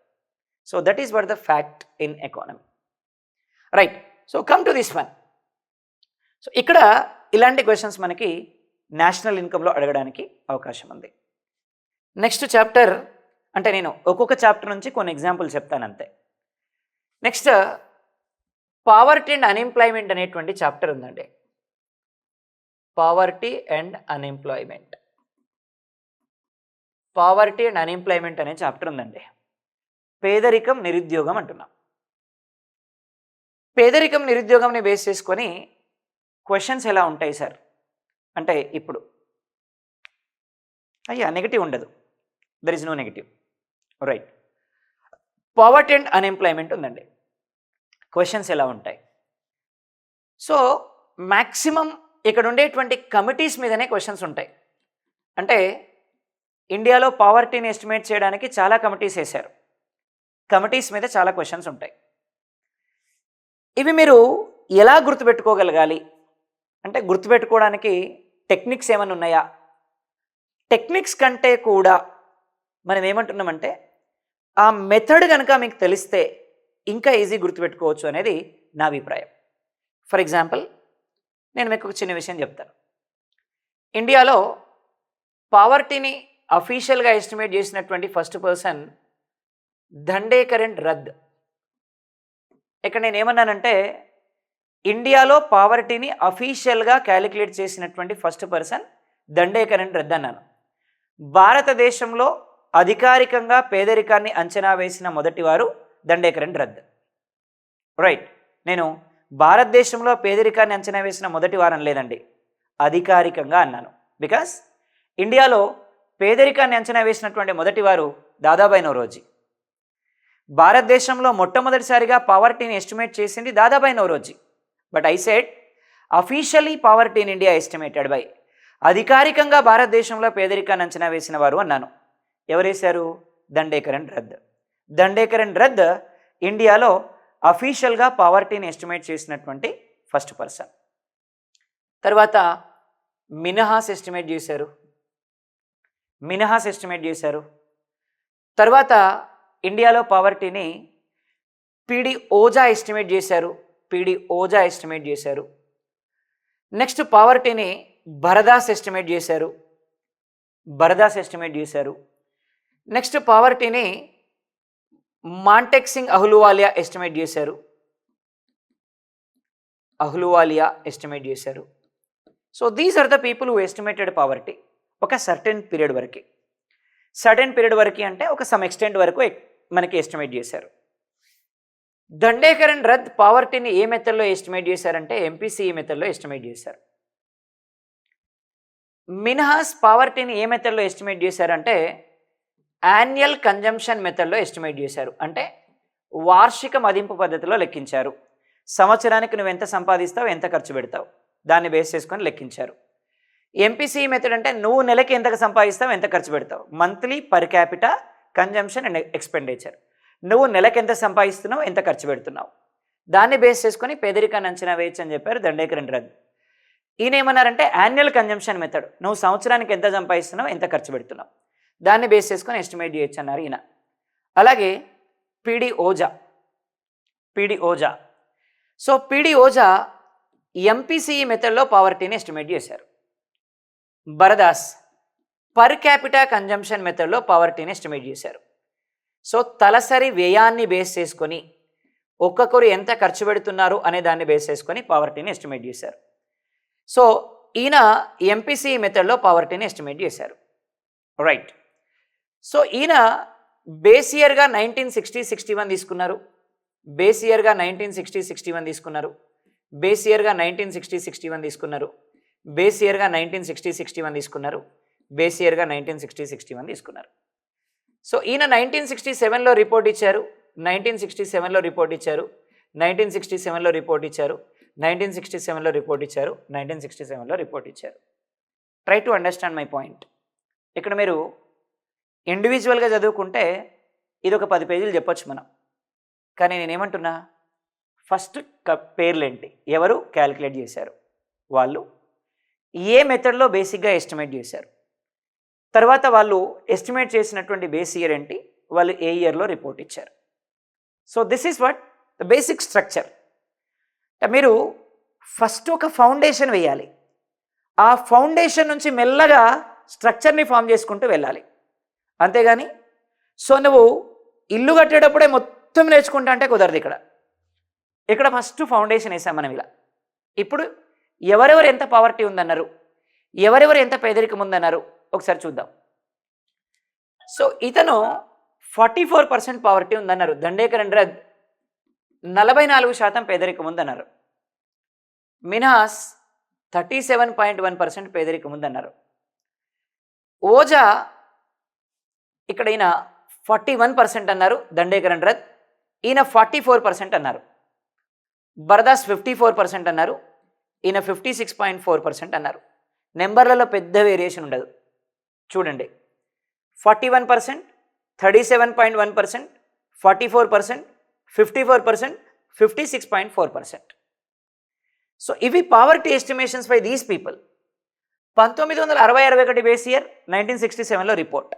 So that is what the fact in economy. Right. So come to this one. So ఇక్కడ ఇలాంటి క్వశ్చన్స్ మనకి నేషనల్ ఇన్కంలో అడగడానికి అవకాశం ఉంది. నెక్స్ట్ చాప్టర్ అంటే నేను ఒక్కొక్క చాప్టర్ నుంచి కొన్ని ఎగ్జాంపుల్ చెప్తాను అంతే. నెక్స్ట్ పావర్టీ అండ్ అన్ఎంప్లాయ్మెంట్ అనేటువంటి చాప్టర్ ఉందండి. పావర్టీ అండ్ అన్ఎంప్లాయ్మెంట్ అనే చాప్టర్ ఉందండి. పేదరికం, నిరుద్యోగం అంటున్నాం. పేదరికం, నిరుద్యోగంని బేస్ చేసుకొని క్వశ్చన్స్ ఎలా ఉంటాయి సార్ అంటే, ఇప్పుడు నెగటివ్ ఉండదు, there is no negative. Right. Poverty and unemployment ఉందండి. క్వశ్చన్స్ ఎలా ఉంటాయి? సో మ్యాక్సిమం ఇక్కడ ఉండేటువంటి కమిటీస్ మీదనే క్వశ్చన్స్ ఉంటాయి. అంటే ఇండియాలో పావర్టీని ఎస్టిమేట్ చేయడానికి చాలా కమిటీస్ వేశారు. కమిటీస్ మీద చాలా క్వశ్చన్స్ ఉంటాయి. ఇవి మీరు ఎలా గుర్తుపెట్టుకోగలగాలి అంటే, గుర్తుపెట్టుకోవడానికి టెక్నిక్స్ ఏమైనా ఉన్నాయా? టెక్నిక్స్ కంటే కూడా మనం ఏమంటున్నామంటే, ఆ మెథడ్ కనుక మీకు తెలిస్తే ఇంకా ఈజీ గుర్తుపెట్టుకోవచ్చు అనేది నా అభిప్రాయం. ఫర్ ఎగ్జాంపుల్, నేను మీకు ఒక చిన్న విషయం చెప్తాను. ఇండియాలో పావర్టీని అఫీషియల్గా ఎస్టిమేట్ చేసినటువంటి ఫస్ట్ పర్సన్ దండేకరణ్ రథ్. ఇక్కడ నేను ఏమన్నానంటే, ఇండియాలో పావర్టీని అఫీషియల్గా క్యాలిక్యులేట్ చేసినటువంటి ఫస్ట్ పర్సన్ దండేకరణ్ రథ్ అన్నాను. భారతదేశంలో అధికారికంగా పేదరికాన్ని అంచనా వేసిన మొదటివారు దండేకరన్ రథ్. రైట్, నేను భారతదేశంలో పేదరికాన్ని అంచనా వేసిన మొదటి వారం లేదండి, అధికారికంగా అన్నాను. బికాస్ ఇండియాలో పేదరికాన్ని అంచనా వేసినటువంటి మొదటి వారు దాదాబాయి నౌరోజీ. భారతదేశంలో మొట్టమొదటిసారిగా పావర్టీని ఎస్టిమేట్ చేసింది Dadabhai Naoroji. But I said officially poverty in India estimated by, అధికారికంగా భారతదేశంలో పేదరికాన్ని అంచనా వేసిన వారు అన్నాను. ఎవరేశారు? దండేకరన్ రథ్. దండేకరన్ రథ్ ఇండియాలో అఫీషియల్గా పావర్టీని ఎస్టిమేట్ చేసినటువంటి ఫస్ట్ పర్సన్. తర్వాత మినహాస్ ఎస్టిమేట్ చేశారు. తర్వాత ఇండియాలో పావర్టీని పిడి ఓజా ఎస్టిమేట్ చేశారు. నెక్స్ట్ పావర్టీని భరదాస్ ఎస్టిమేట్ చేశారు. నెక్స్ట్ పావర్టీని మాంటెక్ సింగ్ అహ్లూవాలియా ఎస్టిమేట్ చేశారు. So these are the people who estimated poverty ఒక సర్టెన్ పీరియడ్ వరకు అంటే ఒక సమ్ ఎక్స్టెంట్ వరకు మనకి ఎస్టిమేట్ చేశారు. దండేకరన్ రథ్ పావర్టీని ఏ మెథడ్లో ఎస్టిమేట్ చేశారంటే ఎంపీసీఈ మెథడ్లో ఎస్టిమేట్ చేశారు. మినహాస్ పావర్టీని ఏ మెథడ్లో ఎస్టిమేట్ చేశారంటే యాన్యువల్ కన్జంప్షన్ మెథడ్లో ఎస్టిమేట్ చేశారు. అంటే వార్షిక మదింపు పద్ధతిలో లెక్కించారు. సంవత్సరానికి నువ్వు ఎంత సంపాదిస్తావు, ఎంత ఖర్చు పెడతావు, దాన్ని బేస్ చేసుకొని లెక్కించారు. ఎంపీసీఈ మెథడ్ అంటే నువ్వు నెలకి ఎంత సంపాదిస్తావు, ఎంత ఖర్చు పెడతావు, monthly per capita consumption and expenditure. నువ్వు నెలకి ఎంత సంపాదిస్తున్నావు, ఎంత ఖర్చు పెడుతున్నావు, దాన్ని బేస్ చేసుకొని పేదరికాన్ని అంచనా వేయచ్చు అని చెప్పారు దండేకరన్ రథ్. ఈయన ఏమన్నారంటే యాన్యువల్ కన్జంప్షన్ మెథడ్, నువ్వు సంవత్సరానికి ఎంత సంపాదిస్తున్నావు, ఎంత ఖర్చు పెడుతున్నావు, దాన్ని బేస్ చేసుకొని ఎస్టిమేట్ చేయొచ్చు అన్నారు ఈయన. అలాగే పిడి ఓజా. సో పిడి ఓజా ఎంపీసీఈ మెథడ్లో పావర్టీని ఎస్టిమేట్ చేశారు. భరదాస్ పర్ క్యాపిటా కన్జంప్షన్ మెథడ్లో పావర్టీని ఎస్టిమేట్ చేశారు. సో తలసరి వ్యయాన్ని బేస్ చేసుకొని ఒక్కొక్కరు ఎంత ఖర్చు పెడుతున్నారు అనే దాన్ని బేస్ చేసుకొని పావర్టీని ఎస్టిమేట్ చేశారు. సో ఈయన ఎంపీసీఈ మెథడ్లో పావర్టీని ఎస్టిమేట్ చేశారు. రైట్. సో ఈయన బేస్ ఇయర్గా 1960-61 తీసుకున్నారు. బేస్ ఇయర్గా 1960-61 తీసుకున్నారు. బేస్ ఇయర్గా 1960-61 తీసుకున్నారు. బేస్ ఇయర్గా 1960-61 తీసుకున్నారు. బేస్ ఇయర్గా 1960-61 తీసుకున్నారు. సో ఈయన 1967లో రిపోర్ట్ ఇచ్చారు. 1967లో రిపోర్ట్ ఇచ్చారు. 1967లో రిపోర్ట్ ఇచ్చారు. 1967లో రిపోర్ట్ ఇచ్చారు. 1967లో రిపోర్ట్ ఇచ్చారు. Try to understand my point. ఇక్కడ మీరు ఇండివిజువల్గా చదువుకుంటే ఇది ఒక 10 పేజీలు చెప్పొచ్చు మనం. కానీ నేనేమంటున్నా, ఫస్ట్ పేర్లేంటి, ఎవరు క్యాలిక్యులేట్ చేశారు, వాళ్ళు ఏ మెథడ్లో బేసిక్గా ఎస్టిమేట్ చేశారు, తర్వాత వాళ్ళు ఎస్టిమేట్ చేసినటువంటి బేస్ ఇయర్ ఏంటి, వాళ్ళు ఏ ఇయర్లో రిపోర్ట్ ఇచ్చారు. So this is what the basic structure. మీరు ఫస్ట్ ఒక ఫౌండేషన్ వేయాలి. ఆ ఫౌండేషన్ నుంచి మెల్లగా స్ట్రక్చర్ని ఫామ్ చేసుకుంటూ వెళ్ళాలి. అంతేగాని సో నువ్వు ఇల్లు కట్టేటప్పుడే మొత్తం నేర్చుకుంటా అంటే కుదరదు. ఇక్కడ ఫస్ట్ ఫౌండేషన్ వేసాం మనం ఇలా. ఇప్పుడు ఎవరెవరు ఎంత పావర్టీ ఉందన్నారు, ఎవరెవరు ఎంత పేదరికం ఉందన్నారు ఒకసారి చూద్దాం. సో ఇతను 44% పావర్టీ ఉందన్నారు. దండేకరన్ రథ్ 44% పేదరికం ఉందన్నారు. మినహాస్ 37.1% పేదరికం ఉందన్నారు. ఓజా ఇక్కడ ఈయన 41% అన్నారు. దండేకరన్ రథ్ ఈయన 44% అన్నారు. భరదాస్ 54% అన్నారు. ఈయన 56.4% అన్నారు. నెంబర్లలో పెద్ద వేరియేషన్ ఉండదు. చూడండి, 41%, 37.1%, 44%, 54%, 56.4%. సో ఇవి poverty estimations by these people. 1960-61 base year, 1967లో రిపోర్ట్.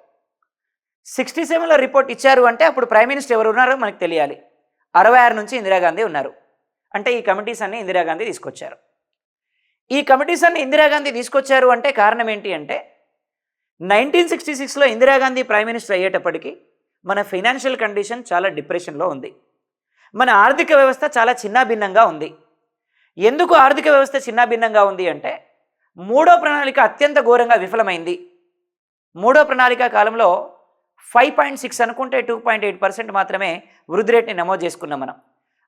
67లో రిపోర్ట్ ఇచ్చారు అంటే అప్పుడు ప్రైమ్ మినిస్టర్ ఎవరు ఉన్నారో మనకు తెలియాలి. 66 నుంచి ఇందిరాగాంధీ ఉన్నారు. అంటే ఈ కమిటీస్ అన్ని ఇందిరాగాంధీ తీసుకొచ్చారు. ఈ కమిటీస్ అన్ని ఇందిరాగాంధీ తీసుకొచ్చారు అంటే కారణం ఏంటి అంటే 1966లో ఇందిరాగాంధీ ప్రైమ్ మినిస్టర్ అయ్యేటప్పటికి మన ఫైనాన్షియల్ కండిషన్ చాలా డిప్రెషన్లో ఉంది. మన ఆర్థిక వ్యవస్థ చాలా చిన్నాభిన్నంగా ఉంది. ఎందుకు ఆర్థిక వ్యవస్థ చిన్నాభిన్నంగా ఉంది అంటే మూడో ప్రణాళిక అత్యంత ఘోరంగా విఫలమైంది. మూడో ప్రణాళిక కాలంలో 5.6 అనుకుంటే 2.8% మాత్రమే వృద్ధి రేట్ని నమోదు చేసుకున్నాం మనం.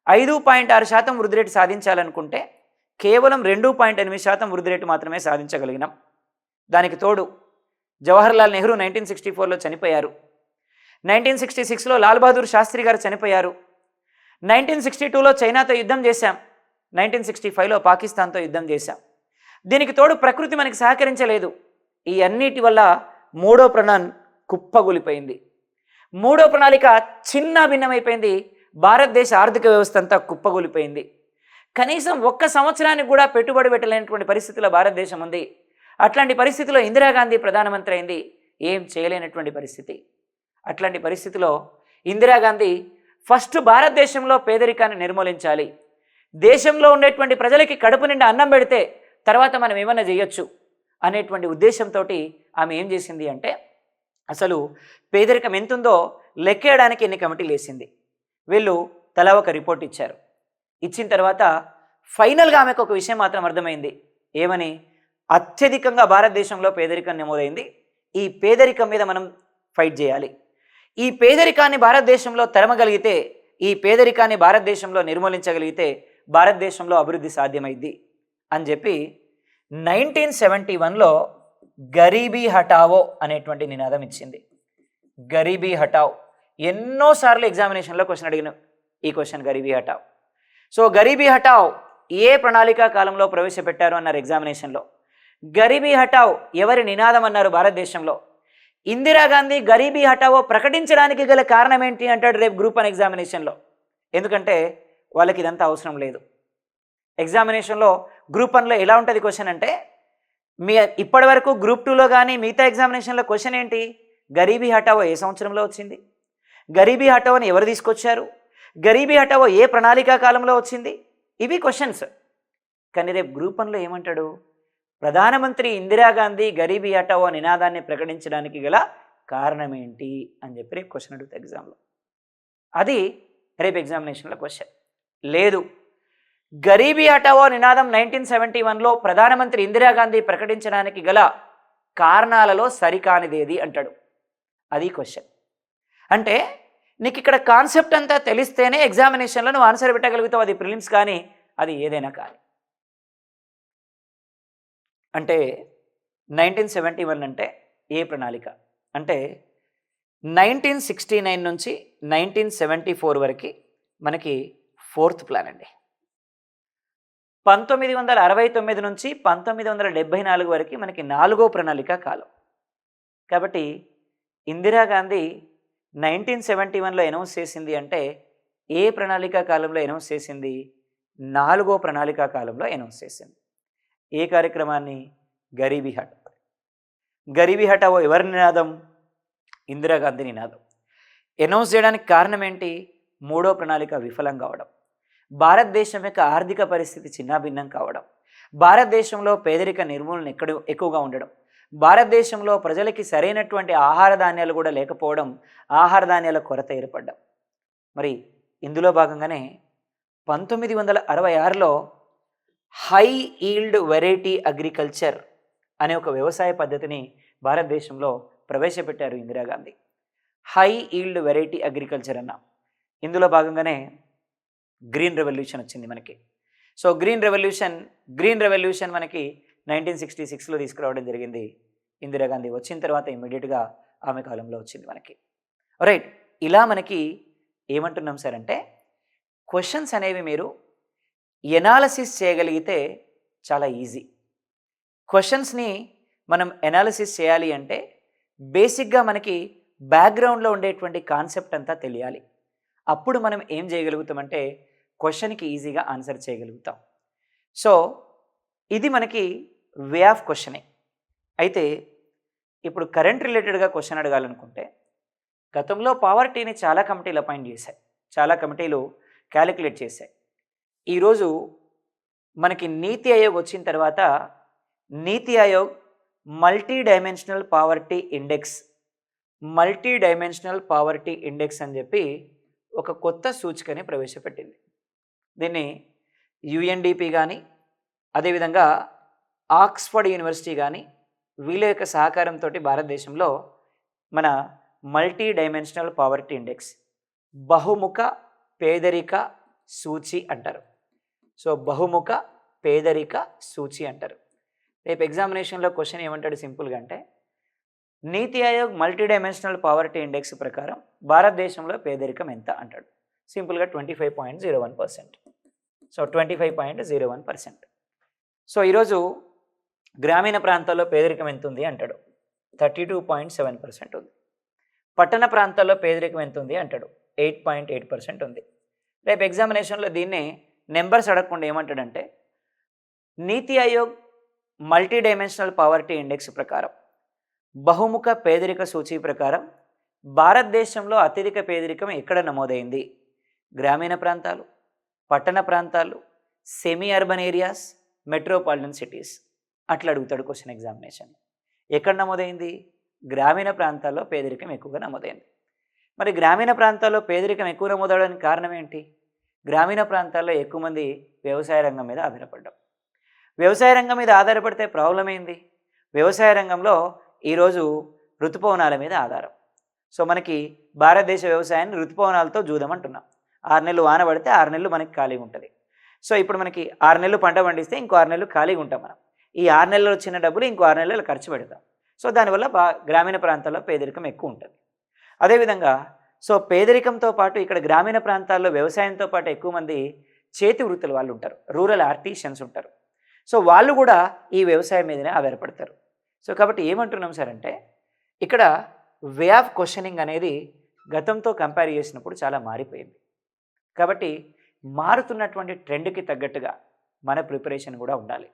5.6% వృద్ధి రేటు సాధించాలనుకుంటే కేవలం 2.8% వృద్ధి రేటు మాత్రమే సాధించగలిగినాం. దానికి తోడు జవహర్లాల్ నెహ్రూ 1964లో చనిపోయారు. 1966లో లాల్ బహదూర్ శాస్త్రి గారు చనిపోయారు. 1962లో చైనాతో యుద్ధం చేశాం. 1965లో పాకిస్తాన్తో యుద్ధం చేశాం. దీనికి తోడు ప్రకృతి మనకి సహకరించలేదు. ఈ అన్నిటి వల్ల మూడో ప్రణాళిక కుప్పగొలిపోయింది. మూడో ప్రణాళిక చిన్న భిన్నమైపోయింది. భారతదేశ ఆర్థిక వ్యవస్థ అంతా కుప్పగొలిపోయింది. కనీసం ఒక్క సంవత్సరానికి కూడా పెట్టుబడి పెట్టలేనటువంటి పరిస్థితిలో భారతదేశం ఉంది. అట్లాంటి పరిస్థితిలో ఇందిరాగాంధీ ప్రధానమంత్రి అయింది. ఏం చేయలేనటువంటి పరిస్థితి. అట్లాంటి పరిస్థితిలో ఇందిరాగాంధీ ఫస్ట్ భారతదేశంలో పేదరికాన్ని నిర్మూలించాలి, దేశంలో ఉండేటువంటి ప్రజలకి కడుపు నిండా అన్నం పెడితే తర్వాత మనం ఏమన్నా చేయొచ్చు అనేటువంటి ఉద్దేశంతో ఆమె ఏం చేసింది అంటే, అసలు పేదరికం ఎంతుందో లెక్కేయడానికి ఎన్ని కమిటీలు వేసింది. వీళ్ళు తలా ఒక రిపోర్ట్ ఇచ్చారు. ఇచ్చిన తర్వాత ఫైనల్గా ఆమెకు ఒక విషయం మాత్రం అర్థమైంది. ఏమని? అత్యధికంగా భారతదేశంలో పేదరికం నమోదైంది. ఈ పేదరికం మీద మనం ఫైట్ చేయాలి. ఈ పేదరికాన్ని భారతదేశంలో తరమగలిగితే, ఈ పేదరికాన్ని భారతదేశంలో నిర్మూలించగలిగితే భారతదేశంలో అభివృద్ధి సాధ్యమైంది అని చెప్పి 1971లో గరీబీ హటావో అనేటువంటి నినాదం ఇచ్చింది. గరీబీ హటావ్ ఎన్నోసార్లు ఎగ్జామినేషన్లో క్వశ్చన్ అడిగిన ఈ క్వశ్చన్ గరీబీ హటావ్. సో గరీబీ హటావ్ ఏ ప్రణాళికా కాలంలో ప్రవేశపెట్టారు అన్నారు ఎగ్జామినేషన్లో. గరీబీ హటావ్ ఎవరి నినాదం అన్నారు భారతదేశంలో. ఇందిరాగాంధీ గరీబీ హటావో ప్రకటించడానికి గల కారణం ఏంటి అంటాడు రేపు గ్రూప్ 1 ఎగ్జామినేషన్లో. ఎందుకంటే వాళ్ళకి ఇదంతా అవసరం లేదు. ఎగ్జామినేషన్లో గ్రూప్ 1లో ఎలా ఉంటుంది క్వశ్చన్ అంటే, మీ ఇప్పటి వరకు గ్రూప్ 2లో కానీ మిగతా ఎగ్జామినేషన్లో క్వశ్చన్ ఏంటి? గరీబీ హటావో ఏ సంవత్సరంలో వచ్చింది, గరీబీ హటావోని ఎవరు తీసుకొచ్చారు, గరీబీ హటావో ఏ ప్రణాళికా కాలంలో వచ్చింది, ఇవి క్వశ్చన్స్. కానీ రేపు గ్రూప్ 1లో ఏమంటాడు? ప్రధానమంత్రి ఇందిరాగాంధీ గరీబీ హటావో నినాదాన్ని ప్రకటించడానికి గల కారణం ఏంటి అని చెప్పి రేపు క్వశ్చన్ అడుగుతా ఎగ్జామ్లో. అది రేపు ఎగ్జామినేషన్లో క్వశ్చన్. లేదు, గరీబీ హటావో నినాదం 1971లో ప్రధానమంత్రి ఇందిరాగాంధీ ప్రకటించడానికి గల కారణాలలో సరికానిదేది అంటాడు. అది క్వశ్చన్. అంటే నీకు ఇక్కడ కాన్సెప్ట్ అంతా తెలిస్తేనే ఎగ్జామినేషన్లో నువ్వు ఆన్సర్ పెట్టగలుగుతావు. అది ప్రిలిమ్స్ కానీ అది ఏదైనా కానీ. అంటే 1971 అంటే ఏ ప్రణాళిక అంటే 1969 నుంచి 1974 వరకు మనకి 4th ప్లాన్ అండి. 1969 నుంచి 1974 వరకు మనకి 4వ ప్రణాళిక కాలం. కాబట్టి ఇందిరాగాంధీ 1971లో అనౌన్స్ చేసింది అంటే ఏ ప్రణాళిక కాలంలో అనౌన్స్ చేసింది? 4వ ప్రణాళిక కాలంలో అనౌన్స్ చేసింది. ఏ కార్యక్రమాన్ని? గరీబీ హటావో. గరీబీ హటావో ఎవరి నినాదం? ఇందిరాగాంధీ నినాదం. అనౌన్స్ చేయడానికి కారణం ఏంటి? 3వ ప్రణాళిక విఫలం కావడం, భారతదేశం యొక్క ఆర్థిక పరిస్థితి చిన్నాభిన్నం కావడం, భారతదేశంలో పేదరిక నిర్మూలన ఎక్కువగా ఉండడం, భారతదేశంలో ప్రజలకి సరైనటువంటి ఆహార ధాన్యాలు కూడా లేకపోవడం, ఆహార ధాన్యాల కొరత ఏర్పడ్డం. మరి ఇందులో భాగంగానే 1966లో హై ఈల్డ్ వెరైటీ అగ్రికల్చర్ అనే ఒక వ్యవసాయ పద్ధతిని భారతదేశంలో ప్రవేశపెట్టారు Indira Gandhi. High yield variety agriculture అన్న ఇందులో భాగంగానే గ్రీన్ రెవల్యూషన్ వచ్చింది మనకి. సో గ్రీన్ రెవల్యూషన్ మనకి 1966లో తీసుకురావడం జరిగింది. ఇందిరాగాంధీ వచ్చిన తర్వాత ఇమ్మీడియట్గా ఆమె కాలంలో వచ్చింది మనకి. రైట్, ఇలా మనకి ఏమంటున్నాం సార్ అంటే, క్వశ్చన్స్ అనేవి మీరు ఎనాలిసిస్ చేయగలిగితే చాలా ఈజీ. క్వశ్చన్స్ని మనం ఎనాలిసిస్ చేయాలి అంటే బేసిక్గా మనకి బ్యాక్గ్రౌండ్లో ఉండేటువంటి కాన్సెప్ట్ అంతా తెలియాలి. అప్పుడు మనం ఏం చేయగలుగుతామంటే క్వశ్చన్కి ఈజీగా ఆన్సర్ చేయగలుగుతాం. సో ఇది మనకి వే ఆఫ్ క్వశ్చనింగ్. అయితే ఇప్పుడు కరెంట్ రిలేటెడ్గా క్వశ్చన్ అడగాలనుకుంటే, గతంలో పావర్టీని చాలా కమిటీలు అపాయింట్ చేశాయి, చాలా కమిటీలు క్యాలిక్యులేట్ చేశాయి. ఈరోజు మనకి నీతి ఆయోగ్ వచ్చిన తర్వాత నీతి Aayog multi dimensional poverty index అని చెప్పి ఒక కొత్త సూచికని ప్రవేశపెట్టింది. దీన్ని యుఎన్డిపి కానీ, అదేవిధంగా ఆక్స్ఫర్డ్ యూనివర్సిటీ కానీ, వీళ్ళ యొక్క సహకారంతో భారతదేశంలో మన మల్టీ డైమెన్షనల్ పావర్టీ ఇండెక్స్, బహుముఖ పేదరిక సూచి అంటారు. సో బహుముఖ పేదరిక సూచి అంటారు. రేపు ఎగ్జామినేషన్లో క్వశ్చన్ ఏమంటాడు సింపుల్గా అంటే, నీతి Aayog multi dimensional poverty index ప్రకారం భారతదేశంలో పేదరికం ఎంత అంటాడు. సింపుల్గా 25.01%. సో 25.01%. సో ఈరోజు గ్రామీణ ప్రాంతాల్లో పేదరికం ఎంత ఉంది అంటాడు. 32.7% ఉంది. పట్టణ ప్రాంతాల్లో పేదరికం ఎంత ఉంది అంటాడు. 8.8% ఉంది. రేపు ఎగ్జామినేషన్లో దీన్నే నెంబర్స్ అడగకుండా ఏమంటాడంటే, నీతి Aayog multi dimensional poverty index ప్రకారం, బహుముఖ పేదరిక సూచి ప్రకారం భారతదేశంలో అత్యధిక పేదరికం ఎక్కడ నమోదైంది? గ్రామీణ ప్రాంతాలు, పట్టణ ప్రాంతాలు, semi urban areas, metropolitan cities అట్లా అడుగుతాడు క్వశ్చన్ ఎగ్జామినేషన్. ఎక్కడ నమోదైంది? గ్రామీణ ప్రాంతాల్లో పేదరికం ఎక్కువగా నమోదైంది. మరి గ్రామీణ ప్రాంతాల్లో పేదరికం ఎక్కువ నమోదవడానికి కారణం ఏంటి? గ్రామీణ ప్రాంతాల్లో ఎక్కువ మంది వ్యవసాయ రంగం మీద ఆధారపడ్డాం. వ్యవసాయ రంగం మీద ఆధారపడితే ప్రాబ్లం ఏంది? వ్యవసాయ రంగంలో ఈరోజు ఋతుపవనాల మీద ఆధారం. సో మనకి భారతదేశ వ్యవసాయాన్ని ఋతుపవనాలతో జూదమంటున్నాం. 6 నెలలు వాన పడితే 6 నెలలు మనకి ఖాళీగా ఉంటుంది. సో ఇప్పుడు మనకి 6 నెలలు పంట పండిస్తే ఇంకో 6 నెలలు ఖాళీగా ఉంటాం మనం. ఈ 6 నెలలు వచ్చిన డబ్బులు ఇంకో 6 నెలలు ఖర్చు పెడతాం. సో దానివల్ల గ్రామీణ ప్రాంతాల్లో పేదరికం ఎక్కువ ఉంటుంది. అదేవిధంగా సో పేదరికంతో పాటు ఇక్కడ గ్రామీణ ప్రాంతాల్లో వ్యవసాయంతో పాటు ఎక్కువ మంది చేతి వృత్తుల వాళ్ళు ఉంటారు, రూరల్ ఆర్టిషన్స్ ఉంటారు. సో వాళ్ళు కూడా ఈ వ్యవసాయం మీదనే ఆధారపడతారు. సో కాబట్టి ఏమంటున్నాం సార్ అంటే, ఇక్కడ వే ఆఫ్ క్వశ్చనింగ్ అనేది గతంతో కంపేర్ చేసినప్పుడు చాలా మారిపోయింది. కాబట్టి మారుతున్నటువంటి ట్రెండ్కి తగ్గట్టుగా మన ప్రిపరేషన్ కూడా ఉండాలి.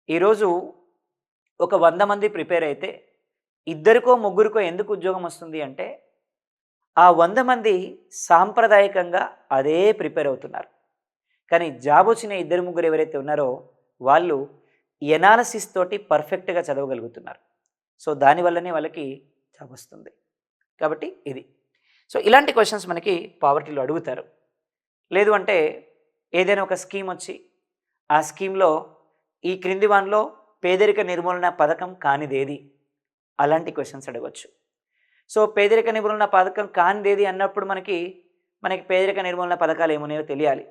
ఈరోజు ఒక 100 మంది ప్రిపేర్ అయితే 2కో 3కో ఎందుకు ఉద్యోగం వస్తుంది అంటే, ఆ 100 మంది సాంప్రదాయకంగా అదే ప్రిపేర్ అవుతున్నారు. కానీ జాబ్ వచ్చిన 2-3 ఎవరైతే ఉన్నారో వాళ్ళు ఎనాలిసిస్ తోటి పర్ఫెక్ట్గా చదవగలుగుతున్నారు. సో దానివల్లనే వాళ్ళకి జాబ్ వస్తుంది. కాబట్టి ఇది. సో ఇలాంటి క్వశ్చన్స్ మనకి పావర్టీలో అడుగుతారు. లేదు అంటే ఏదైనా ఒక స్కీమ్ వచ్చి ఆ స్కీమ్లో ఈ క్రింది వానిలో పేదరిక నిర్మూలన పథకం కానిదేది, అలాంటి క్వశ్చన్స్ అడగవచ్చు. సో పేదరిక నిర్మూలన పథకం కానిదేది అన్నప్పుడు మనకి పేదరిక నిర్మూలన పథకాలు ఏమున్నాయో తెలియాలి.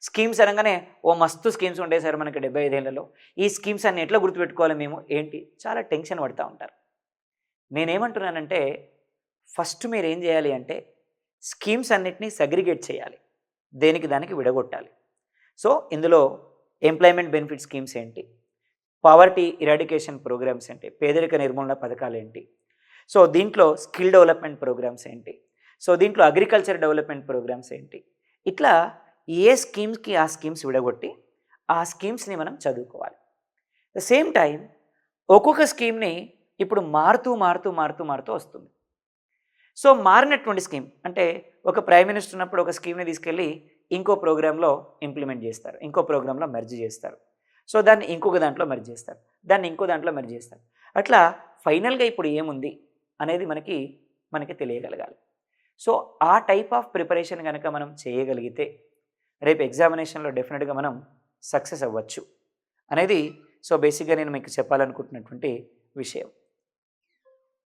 స్కీమ్స్ అనగానే ఓ మస్తు స్కీమ్స్ ఉంటాయి సార్ మనకి 75 ఏళ్లలో, ఈ స్కీమ్స్ అన్ని ఎట్లా గుర్తుపెట్టుకోవాలి మేము ఏంటి, చాలా టెన్షన్ పడుతూ ఉంటారు. నేనేమంటున్నానంటే, ఫస్ట్ మీరు ఏం చేయాలి అంటే స్కీమ్స్ అన్నిటినీ సెగ్రిగేట్ చేయాలి, దేనికి దానికి విడగొట్టాలి. సో ఇందులో ఎంప్లాయ్మెంట్ బెనిఫిట్ స్కీమ్స్ ఏంటి, పావర్టీ ఇరాడికేషన్ ప్రోగ్రామ్స్ ఏంటి, పేదరిక నిర్మూలన పథకాలు ఏంటి, సో దీంట్లో స్కిల్ డెవలప్మెంట్ ప్రోగ్రామ్స్ ఏంటి, సో దీంట్లో అగ్రికల్చర్ డెవలప్మెంట్ ప్రోగ్రామ్స్ ఏంటి, ఇట్లా ఏ స్కీమ్స్కి ఆ స్కీమ్స్ విడగొట్టి ఆ స్కీమ్స్ని మనం చదువుకోవాలి. ద సేమ్ టైం ఒక్కొక్క స్కీమ్ని ఇప్పుడు మారుతూ వస్తుంది. సో మారినటువంటి స్కీమ్ అంటే ఒక ప్రైమ్ మినిస్టర్ ఉన్నప్పుడు ఒక స్కీమ్ని తీసుకెళ్ళి ఇంకో ప్రోగ్రాంలో ఇంప్లిమెంట్ చేస్తారు, ఇంకో ప్రోగ్రాంలో మెర్జ్ చేస్తారు. సో దాన్ని ఇంకొక దాంట్లో మెర్జ్ చేస్తారు, దాన్ని ఇంకో దాంట్లో మెర్జ్ చేస్తారు. అట్లా ఫైనల్గా ఇప్పుడు ఏముంది అనేది మనకి తెలియగలగాలి. సో ఆ టైప్ ఆఫ్ ప్రిపరేషన్ కనుక మనం చేయగలిగితే రేపు ఎగ్జామినేషన్లో డెఫినెట్గా మనం సక్సెస్ అవ్వచ్చు అనేది సో బేసిక్గా నేను మీకు చెప్పాలనుకుంటున్నటువంటి విషయం.